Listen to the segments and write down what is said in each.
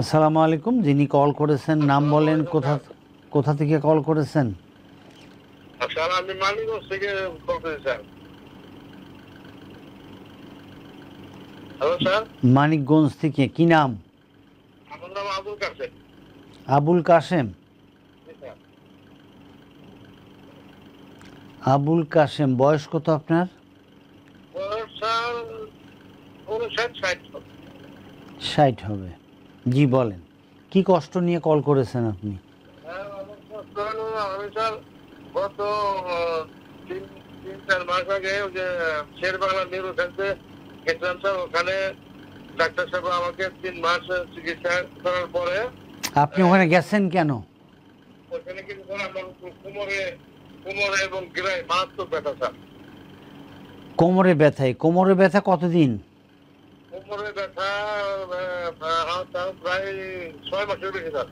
আসসালামু আলাইকুম। যিনি কল করেছেন নাম বলেন, কোথা থেকে কল করেছেন? স্যার আমি মানিকগঞ্জ থেকে কল করেছি স্যার। Hello sir. মানিকগঞ্জ থেকে। কি নাম? আমার নাম আবুল কাসেম। আবুল কাসেম। জি স্যার। আবুল কাসেম, বয়স কত আপনার? বয়স স্যার 59-60। 60 হবে। জি বলেন, কি কষ্ট নিয়ে কল করেছেন আপনি? হ্যাঁ, আমার কষ্ট হলো, আমি স্যার গত 3-4 মাস আগে ওই যে শের বাংলা নিউরো সেন্টারে গেছিলাম স্যার। ওখানে ডাক্তার সাহেব আমাকে 3 মাস চিকিৎসা করার পরে আপনি ওখানে গেছেন কেন? ওখানে কিন্তু স্যার আমার কোমরে এবং গিরায় মারাত্মক ব্যথা স্যার। কোমরে ব্যথা কতদিন? কোমরে ব্যথা প্রায় 6 মাসের বেশি স্যার।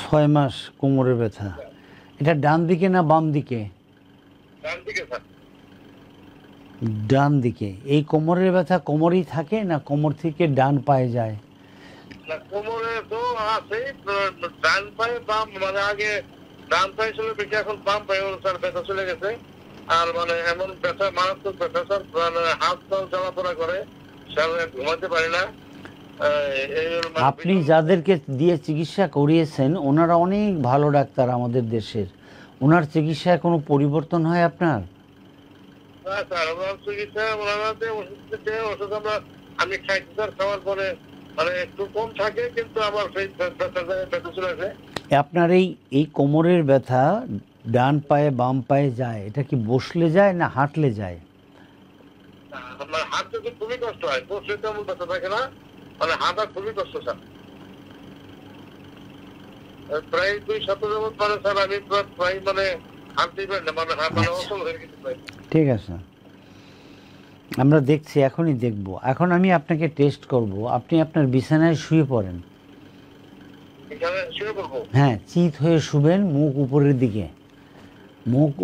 6 মাস কোমরে ব্যথা। এটা ডান দিকে না বাম দিকে? ডান দিকে স্যার। ডান দিকে। এই কোমরের ব্যথা কোমরেই থাকে না কোমর থেকে ডান পায়ে যায়? না, কোমরে তো আছেই, ডান পায়ে বাম, মানে আগে ডান পায়ে ছিল বেশি, এখন বাম পায়ে স্যার ব্যথা চলে গেছে। আর মানে এমন ব্যথা, মারাত্মক ব্যথা স্যার, মানে হাত পাও জ্বালাপোড়া করে স্যার, ঘুমাতে পারি না। আপনি যাদেরকে দিয়ে চিকিৎসা করিয়েছেন ওনারা অনেক ভালো ডাক্তার আমাদের দেশের। ওনার চিকিৎসায় কোনো পরিবর্তন হয় আপনার? স্যার ওনার চিকিৎসা, ওনাদের ওষুধ আমি খাইছি স্যার। খাওয়ার পরে মানে একটু কম থাকে, কিন্তু আমার সেই ব্যথা চলে আসে। আপনার এই কোমরের ব্যথা ডান পায়ে বাম পায়ে যায়, এটা কি বসলে যায় না হাঁটলে যায়? আমার হাঁটতে তো খুবই কষ্ট হয়, বসলে তেমন ব্যথা থাকে না, মানে হাঁটা খুবই কষ্ট স্যার। প্রায় 2 সপ্তাহ যাবত মানে স্যার আমি প্রায় মানে হাঁটতেই পারি না, মানে অচল হয়ে গেছে প্রায়। ঠিক আছে, আমরা দেখছি, এখনই দেখব। এখন আমি আপনাকে টেস্ট করব। আপনি আপনার বিছানায় শুয়ে পড়েন। এখানে শুয়ে পড়বো? হ্যাঁ, চিত হয়ে শুবেন, মুখ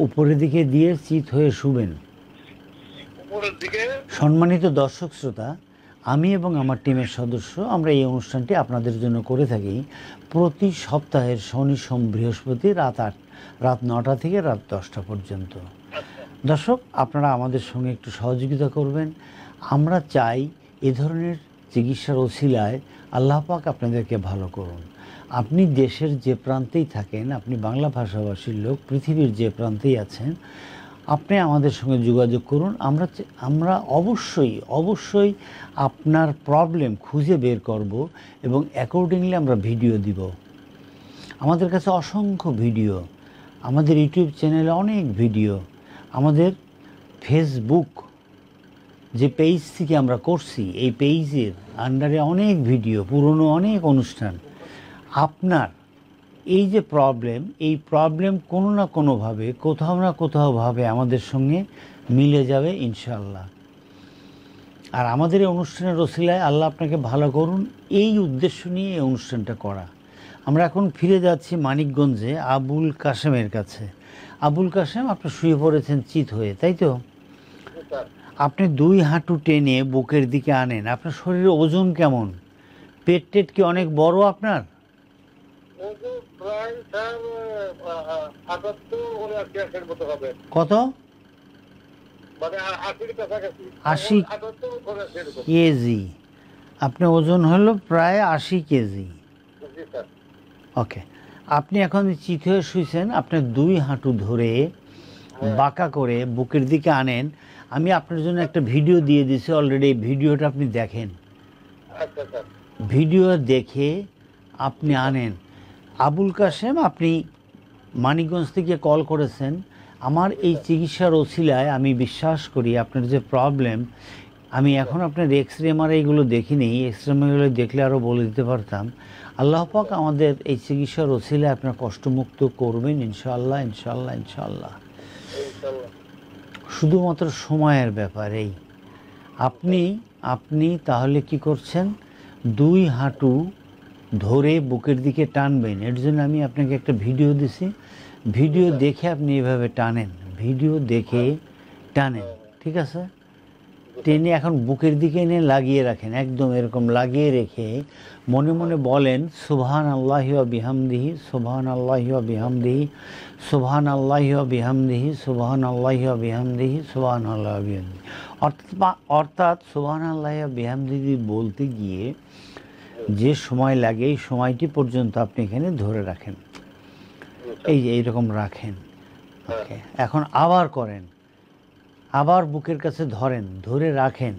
উপরের দিকে দিয়ে চিত হয়ে শুবেন। উপরের দিকে? সম্মানিত দর্শক শ্রোতা, আমি এবং আমার টিমের সদস্য আমরা এই অনুষ্ঠানটি আপনাদের জন্য করে থাকি প্রতি সপ্তাহের শনি, সোম, বৃহস্পতি রাত 9টা থেকে রাত 10টা পর্যন্ত। দর্শক, আপনারা আমাদের সঙ্গে একটু সহযোগিতা করবেন। আমরা চাই এ ধরনের চিকিৎসার ওসিলায় আল্লাহ পাক আপনাদেরকে ভালো করুন। আপনি দেশের যে প্রান্তেই থাকেন, আপনি বাংলা ভাষাভাষীর লোক, পৃথিবীর যে প্রান্তেই আছেন, আপনি আমাদের সঙ্গে যোগাযোগ করুন। আমরা অবশ্যই আপনার প্রবলেম খুঁজে বের করব এবং অ্যাকর্ডিংলি আমরা ভিডিও দিব। আমাদের কাছে অসংখ্য ভিডিও, আমাদের ইউটিউব চ্যানেলে অনেক ভিডিও, আমাদের ফেসবুক যে পেজ থেকে আমরা করছি, এই পেজের আন্ডারে অনেক ভিডিও, পুরনো অনেক অনুষ্ঠান। আপনার এই যে এই প্রবলেম কোনো না কোনোভাবে, কোথাও না কোথাওভাবে আমাদের সঙ্গে মিলে যাবে ইনশাআল্লাহ। আর আমাদের এই অনুষ্ঠানের ওসিলায় আল্লাহ আপনাকে ভালো করুন, এই উদ্দেশ্য নিয়ে এই অনুষ্ঠানটা করা। আমরা এখন ফিরে যাচ্ছি মানিকগঞ্জে আবুল কাসেমের কাছে। আবুল কাসেম, আপনি শুয়ে পড়েছেন চিত হয়ে, তাই তো? আপনি 2 হাঁটু টেনে বুকের দিকে আনেন। আপনার শরীরের ওজন কেমন? পেট কি অনেক বড় আপনার? কত? 80 কেজি। আপনার ওজন হলো প্রায় 80 কেজি। ওকে, আপনি এখন চিত হয়ে শুয়েছেন। আপনি 2 হাঁটু ধরে বাঁকা করে বুকের দিকে আনেন। আমি আপনার জন্য একটা ভিডিও দিয়ে দিয়েছি অলরেডি, ভিডিওটা আপনি দেখেন। ভিডিও দেখে আপনি আনেন। আবুল কাসেম, আপনি মানিকগঞ্জ থেকে কল করেছেন। আমার এই চিকিৎসার ওসিলায় আমি বিশ্বাস করি আপনার যে প্রবলেম, আমি এখন আপনার এক্সরে এমআরআইগুলো দেখিনি, এক্সরে এমআরআইগুলো দেখলে আরও বলে দিতে পারতাম। আল্লাহ পাক আমাদের এই চিকিৎসার ওসিলায় আপনার কষ্টমুক্ত করবেন ইনশাআল্লাহ, ইনশাআল্লাহ, ইনশাআল্লাহ। শুধুমাত্র সময়ের ব্যাপার। এই আপনি তাহলে কি করছেন? 2 হাঁটু ধরে বুকের দিকে টানবেন। এর জন্য আমি আপনাকে একটা ভিডিও দিছি। ভিডিও দেখে আপনি এভাবে টানেন, ভিডিও দেখে টানেন, ঠিক আছে? টেনে এখন বুকের দিকে এনে লাগিয়ে রাখেন, একদম এরকম লাগিয়ে রেখে মনে মনে বলেন সুবহান আল্লাহি ওয়া বিহামদিহি, সুবহান আল্লাহি ওয়া বিহামদিহি, সুবহান আল্লাহি ওয়া বিহামদিহি, সুবহান আল্লাহি ওয়া বিহামদিহি, সুবহান আল্লাহি ওয়া বিহামদিহি। অর্থাৎ সুবহান আল্লাহি ওয়া বিহামদিহি বলতে গিয়ে যে সময় লাগে এই সময়টি পর্যন্ত আপনি এখানে ধরে রাখেন, এই যে এইরকম রাখেন। ওকে, এখন আবার করেন, আবার বুকের কাছে ধরেন, ধরে রাখেন।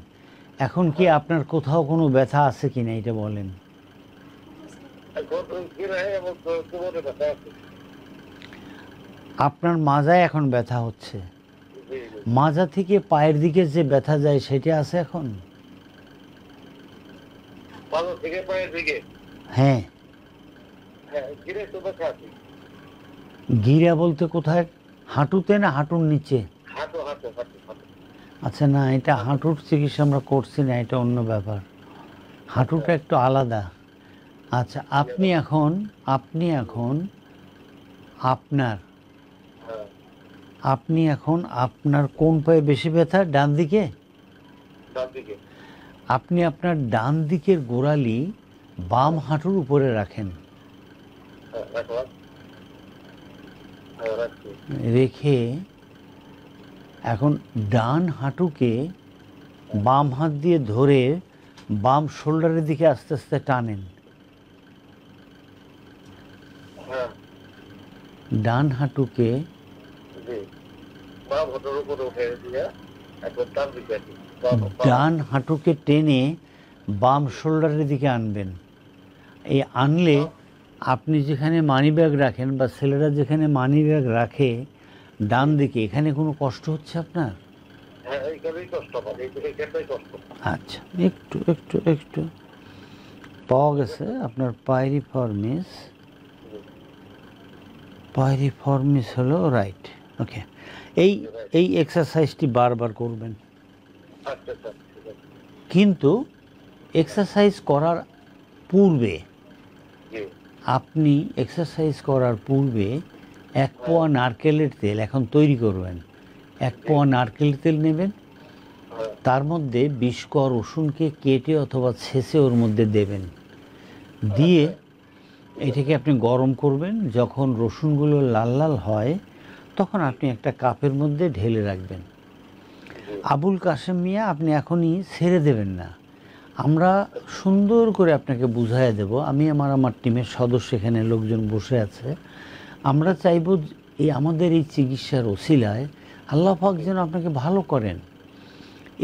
এখন কি আপনার কোথাও কোনো ব্যথা আছে কিনা এটা বলেন। আপনার মাজায় এখন ব্যথা হচ্ছে, মাজা থেকে পায়ের দিকে যে ব্যথা যায় সেটা আছে এখন? হ্যাঁ, গিরা বলতে কোথায়, হাঁটুতে না হাঁটুর নিচে? আচ্ছা, না এটা হাঁটুর চিকিৎসা আমরা করছি না, এটা অন্য ব্যাপার, হাঁটুটা একটু আলাদা। আচ্ছা, আপনি এখন আপনার কোন পায়ে বেশি ব্যথা? ডান দিকে? আপনি আপনার ডান দিকের গোড়ালি বাম হাঁটুর উপরে রাখেন, রেখে এখন ডান হাঁটুকে বাম হাত দিয়ে ধরে বাম শোল্ডারের দিকে আস্তে আস্তে টানেন। ডান হাঁটুকে টেনে বাম শোল্ডারের দিকে আনবেন। এই আনলে আপনি যেখানে মানি ব্যাগ রাখেন বা ছেলেরা যেখানে মানি ব্যাগ রাখে ডান দিকে, এখানে কোনো কষ্ট হচ্ছে আপনার? আচ্ছা, একটু একটু একটু পাওয়া গেছে আপনার পাইরিফর্মিস হলো রাইট। ওকে, এই এক্সারসাইজটি বারবার করবেন, কিন্তু এক্সারসাইজ করার পূর্বে এক পোয়া নারকেলের তেল এখন তৈরি করবেন। এক পোয়া নারকেলের তেল নেবেন, তার মধ্যে 20 কোয়া রসুনকে কেটে অথবা ছেঁচে ওর মধ্যে দেবেন, দিয়ে এটাকে আপনি গরম করবেন। যখন রসুনগুলো লাল লাল হয় তখন আপনি একটা কাপের মধ্যে ঢেলে রাখবেন। আবুল কাশেম মিয়া, আপনি এখনই ছেড়ে দেবেন না, আমরা সুন্দর করে আপনাকে বুঝাইয়া দেব। আমি আমার টিমের সদস্য, এখানে লোকজন বসে আছে, আমরা চাইব আমাদের এই চিকিৎসার ওসিলায় আল্লাহ পাক যেন আপনাকে ভালো করেন।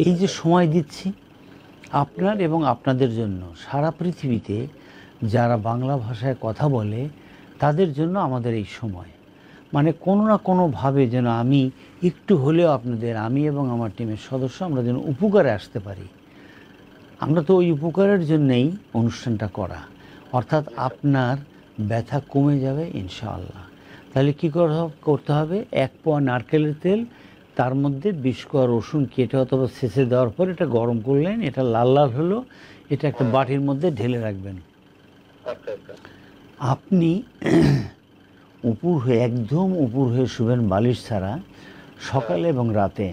এই যে সময় দিচ্ছি আপনার এবং আপনাদের জন্য, সারা পৃথিবীতে যারা বাংলা ভাষায় কথা বলে তাদের জন্য আমাদের এই সময়, মানে কোনো না কোনোভাবে যেন আমি একটু হলেও আপনাদের, আমি এবং আমার টিমের সদস্য, আমরা যেন উপকারে আসতে পারি। আমরা তো ওই উপকারের জন্যেই অনুষ্ঠানটা করা, অর্থাৎ আপনার ব্যথা কমে যাবে ইনশাআল্লাহ। তাহলে কী করতে হবে? 1 পোয়া নারকেলের তেল, তার মধ্যে 20 কোয়া রসুন কেটে অথবা ছেঁচে দেওয়ার পর এটা গরম করলেন, এটা লাল লাল হলো, এটা একটা বাটির মধ্যে ঢেলে রাখবেন। আপনি একদম উপর হয়ে শুবেন, বালিশ ছাড়া, সকালে এবং রাতে।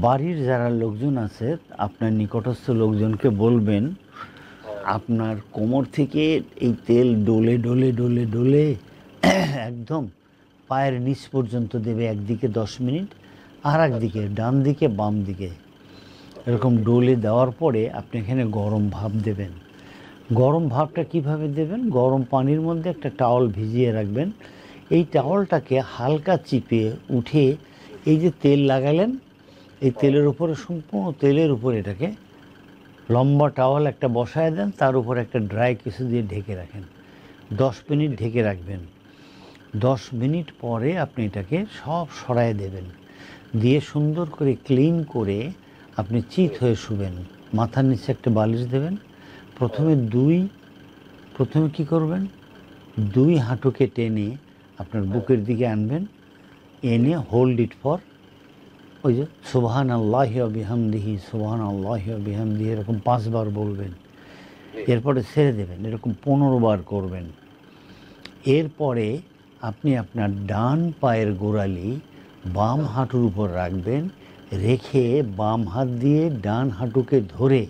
বাড়ির যারা লোকজন আছে, আপনার নিকটস্থ লোকজনকে বলবেন আপনার কোমর থেকে এই তেল ডলে ডলে ডলে ডলে একদম পায়ের নিচ পর্যন্ত দেবে, একদিকে 10 মিনিট, আর একদিকে ডান দিকে বাম দিকে এরকম ডলে দেওয়ার পরে আপনি এখানে গরম ভাপ দেবেন। গরম ভাপটা কিভাবে দেবেন? গরম পানির মধ্যে একটা টাওয়াল ভিজিয়ে রাখবেন, এই টাওয়ালটাকে হালকা চিপে উঠে এই যে তেল লাগালেন, এই তেলের উপরে, সম্পূর্ণ তেলের উপরে এটাকে লম্বা টাওয়াল একটা বসায় দেন, তার উপর একটা ড্রাই কিছু দিয়ে ঢেকে রাখেন, 10 মিনিট ঢেকে রাখবেন। 10 মিনিট পরে আপনি এটাকে সব সরায় দেবেন, দিয়ে সুন্দর করে ক্লিন করে আপনি চিত হয়ে শুবেন। মাথার নিচে একটা বালিশ দেবেন। প্রথমে কি করবেন? 2 হাঁটুকে টেনে আপনার বুকের দিকে আনবেন, এনে হোল্ড ইট ফর, ওই যে সুবহান আল্লাহি ওয়া বিহামদিহি, সুবহান আল্লাহি ওয়া বিহামদিহি এরকম 5 বার বলবেন। এরপরে ছেড়ে দেবেন, এরকম 15 বার করবেন। এরপরে আপনি আপনার ডান পায়ের গোড়ালি বাম হাঁটুর উপর রাখবেন, রেখে বাম হাত দিয়ে ডান হাঁটুকে ধরে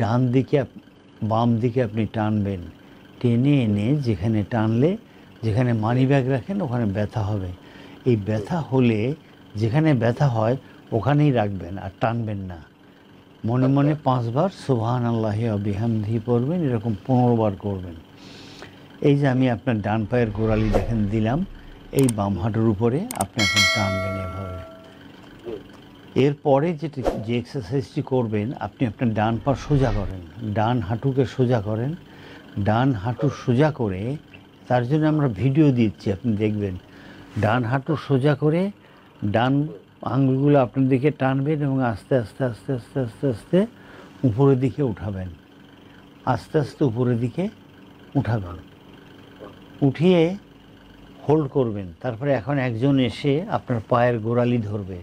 ডান দিকে বাম দিকে আপনি টানবেন, টেনে এনে যেখানে টানলে, যেখানে মানি ব্যাগ রাখেন ওখানে ব্যথা হবে। এই ব্যথা হলে যেখানে ব্যথা হয় ওখানেই রাখবেন, আর টানবেন না। মনে মনে 5 বার সুবহানাল্লাহি ওয়া বিহামদিহি পড়বেন, এরকম 15 বার করবেন। এই যে আমি আপনার ডান পায়ের গোড়ালি দেখেন দিলাম, এই বাম হাঁটুর উপরে আপনি এখন টানবেন এভাবে। এরপরে যে এক্সারসাইজটি করবেন, আপনি আপনার ডান পা সোজা করেন, ডান হাঁটুকে সোজা করেন। ডান হাঁটু সোজা করে, তার জন্য আমরা ভিডিও দিচ্ছি, আপনি দেখবেন। ডান হাঁটু সোজা করে ডান আঙুলগুলো আপনার দিকে টানবেন এবং আস্তে আস্তে আস্তে আস্তে আস্তে আস্তে উপরের দিকে উঠাবেন, আস্তে আস্তে উপরের দিকে উঠাবেন, উঠিয়ে হোল্ড করবেন। তারপরে এখন একজন এসে আপনার পায়ের গোড়ালি ধরবে।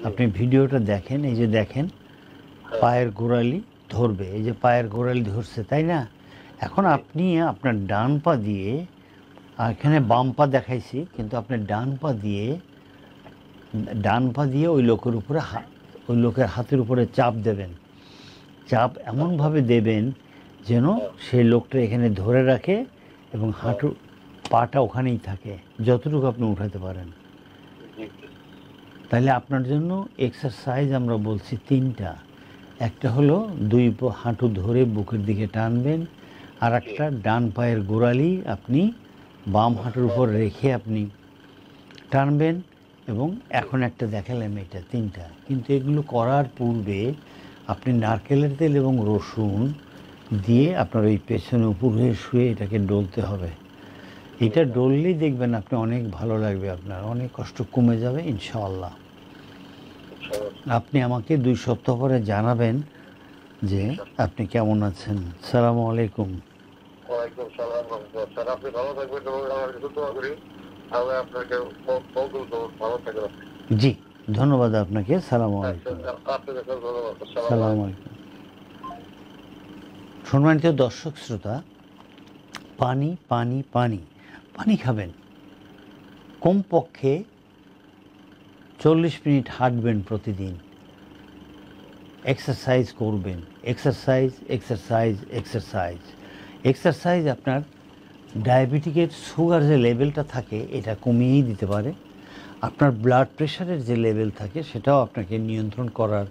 আপনি ভিডিওটা দেখেন, এই যে দেখেন পায়ের গোড়ালি ধরবে, এই যে পায়ের গোড়ালি ধরছে, তাই না? এখন আপনি আপনার ডান পা দিয়ে, এখানে বাম পা দেখাইছি, কিন্তু আপনার ডান পা দিয়ে ওই লোকের উপরে ওই লোকের হাতের উপরে চাপ দেবেন। চাপ এমনভাবে দেবেন যেন সেই লোকটা এখানে ধরে রাখে এবং পাটা ওখানেই থাকে, যতটুকু আপনি উঠাতে পারেন। তাহলে আপনার জন্য এক্সারসাইজ আমরা বলছি 3টা। একটা হলো 2 হাঁটু ধরে বুকের দিকে টানবেন, আর একটা ডান পায়ের গোড়ালি আপনি বাম হাঁটুর উপর রেখে আপনি টানবেন, এবং এখন একটা দেখালাম, এটা 3টা। কিন্তু এগুলো করার পূর্বে আপনি নারকেলের তেল এবং রসুন দিয়ে আপনার ওই পেছনে উপর হয়ে শুয়ে এটাকে ডলতে হবে। এটা ডললেই দেখবেন আপনি অনেক ভালো লাগবে, আপনার অনেক কষ্ট কমে যাবে ইনশাআল্লাহ। আপনি আমাকে 2 সপ্তাহ পরে জানাবেন যে আপনি কেমন আছেন। আসসালামু আলাইকুম। ওয়ালাইকুম সালাম। স্যার আপনি ভালো থাকবেন এবং আমার কিছু দোয়া করি। আমি আপনাকে ভালো থাকবেন। জি, ধন্যবাদ আপনাকে। আসসালামু আলাইকুম। আপনাকে ধন্যবাদ। আসসালামু আলাইকুম। সম্মানিত দর্শক শ্রোতা, পানি পানি পানি পানি খাবেন। কমপক্ষে 40 মিনিট হাঁটবেন প্রতিদিন, এক্সারসাইজ করবেন। এক্সারসাইজ এক্সারসাইজ এক্সারসাইজ এক্সারসাইজ আপনার ডায়াবেটিকের সুগার যে লেভেলটা থাকে এটা কমিয়েই দিতে পারে। আপনার ব্লাড প্রেশারের যে লেভেল থাকে সেটাও আপনাকে নিয়ন্ত্রণ করার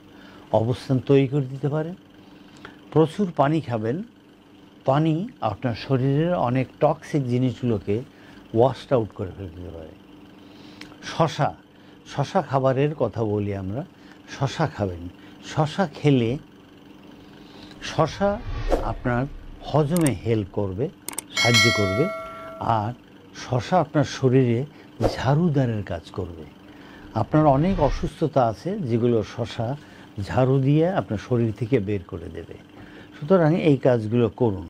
অবস্থান তৈরি করে দিতে পারে। প্রচুর পানি খাবেন। পানি আপনার শরীরের অনেক টক্সিক জিনিসগুলোকে ওয়াশড আউট করে ফেলে দিতে পারে। শশা খাবারের কথা বলি আমরা। শশা খাবেন। শশা খেলে শশা আপনার হজমে হেল্প করবে, সাহায্য করবে। আর শশা আপনার শরীরে ঝাড়ুদারের কাজ করবে। আপনার অনেক অসুস্থতা আছে যেগুলো শশা ঝাড়ু দিয়ে আপনার শরীর থেকে বের করে দেবে। সুতরাং এই কাজগুলো করুন।